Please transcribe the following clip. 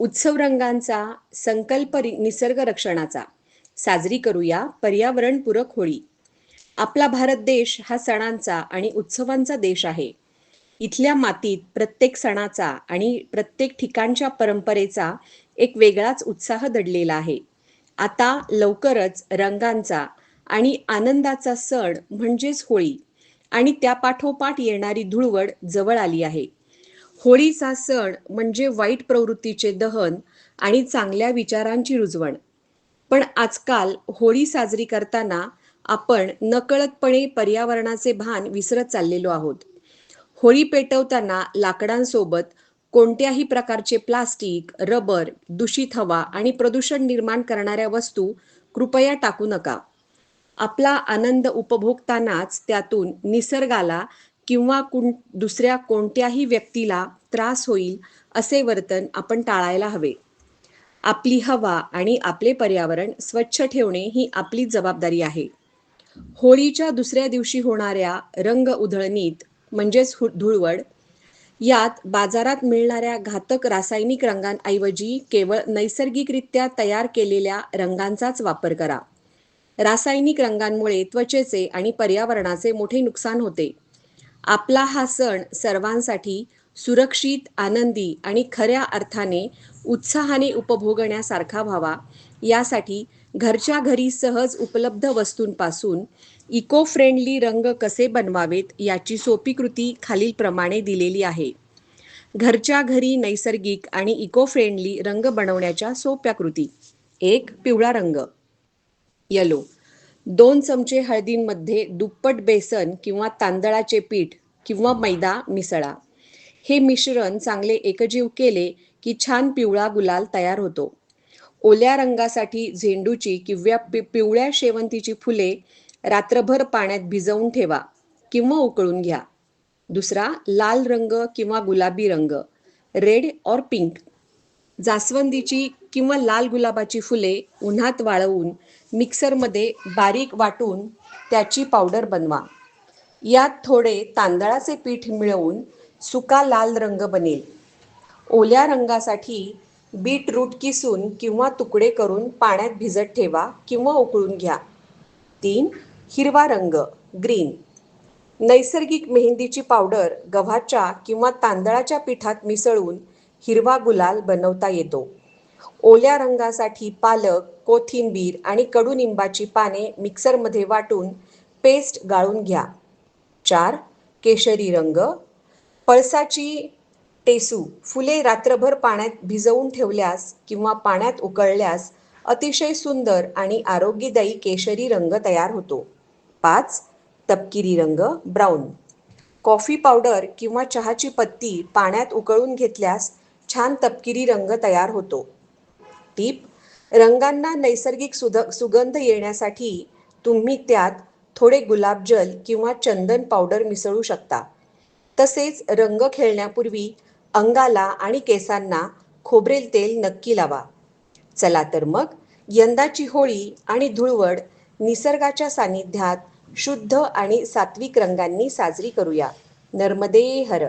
उत्सव रंगांचा संकल्प निसर्ग रक्षणाचा. साजरी करूया पर्यावरणपूरक होळी. आपला भारत देश हा सणांचा आणि उत्सवांचा देश आहे. इथल्या मातीत प्रत्येक सणाचा आणि प्रत्येक ठिकाणच्या परंपरेचा एक वेगळाच उत्साह दडलेला आहे. आता लवकरच रंगांचा आणि आनंदाचा सण म्हणजेच होळी आणि त्यापाठोपाठ येणारी धुळवड जवळ आली आहे. होळीचा सण म्हणजे वाईट प्रवृत्तीचे दहन आणि चांगल्या विचारांची रुजवण. पण आजकाल होळी साजरी करताना आपण नकळतपणे पर्यावरणाचे भान विसरत चाललेलो आहोत. होळी पेटवताना लाकडांसोबत कोणत्याही प्रकारचे प्लास्टिक, रबर, दूषित हवा आणि प्रदूषण निर्माण करणाऱ्या वस्तू कृपया टाकू नका. आपला आनंद उपभोगतानाच त्यातून निसर्गाला किंवा दुसऱ्या कोणत्याही व्यक्तीला त्रास होईल असे वर्तन आपण टाळायला हवे. आपली हवा आणि आपले पर्यावरण स्वच्छ ठेवणे ही आपली जबाबदारी आहे. होळीच्या दुसऱ्या दिवशी होणाऱ्या रंग उधळणीत म्हणजेच धुळवड यात बाजारात मिळणाऱ्या घातक रासायनिक रंगांऐवजी केवळ नैसर्गिकरित्या तयार केलेल्या रंगांचाच वापर करा. रासायनिक रंगांमुळे त्वचेचे आणि पर्यावरणाचे मोठे नुकसान होते. आपला हा सण सर्वांसाठी सुरक्षित, आनंदी आणि खऱ्या अर्थाने उत्साहाने उपभोगण्यासारखा व्हावा, यासाठी घरच्या घरी सहज उपलब्ध वस्तूंपासून इको फ्रेंडली रंग कसे बनवावेत याची सोपी कृती खालीलप्रमाणे दिलेली आहे. घरच्या घरी नैसर्गिक आणि इको फ्रेंडली रंग बनवण्याच्या सोप्या कृती. 1. पिवळा रंग येलो. 2 चमचे हळदीमध्ये दुप्पट बेसन किंवा तांदळाचे पीठ किंवा मैदा मिसळा. हे मिश्रण चांगले एकजीव केले की छान पिवळा गुलाल तयार होतो. ओल्या रंगासाठी झेंडूची किंवा पिवळ्या शेवंतीची फुले रात्रभर पाण्यात भिजवून ठेवा किंवा उकळून घ्या. दुसरा, लाल रंग किंवा गुलाबी रंग रेड ऑर पिंक. जास्वंदीची किंवा लाल गुलाबाची फुले उन्हात वाळवून मिक्सरमध्ये बारीक वाटून त्याची पावडर बनवा. यात थोडे तांदळाचे पीठ मिळवून सुका लाल रंग बनेल. ओल्या रंगासाठी बीटरूट किसून किंवा तुकडे करून पाण्यात भिजत ठेवा किंवा उकळून घ्या. 3. हिरवा रंग ग्रीन. नैसर्गिक मेहंदीची पावडर गव्हाच्या किंवा तांदळाच्या पिठात मिसळून हिरवा गुलाल बनवता येतो. ओल्या रंगासाठी पालक, कोथिंबीर आणि कडुनिंबाची पाने मिक्सरमध्ये वाटून पेस्ट गाळून घ्या. 4. केशरी रंग. पळसाची टेसू फुले रात्रभर पाण्यात भिजवून ठेवल्यास किंवा पाण्यात उकळल्यास अतिशय सुंदर आणि आरोग्यदायी केशरी रंग तयार होतो. 5. तपकिरी रंग ब्राऊन. कॉफी पावडर किंवा चहाची पत्ती पाण्यात उकळून घेतल्यास छान तपकिरी रंग तयार होतो. टीप: रंगांना नैसर्गिक सुगंध येण्यासाठी तुम्ही त्यात थोडे गुलाबजल किंवा चंदन पावडर मिसळू शकता. तसेच रंग खेळण्यापूर्वी अंगाला आणि केसांना खोबरेल तेल नक्की लावा. चला तर मग यंदाची होळी आणि धुळवड निसर्गाच्या सानिध्यात शुद्ध आणि सात्विक रंगांनी साजरी करूया. नर्मदे हर.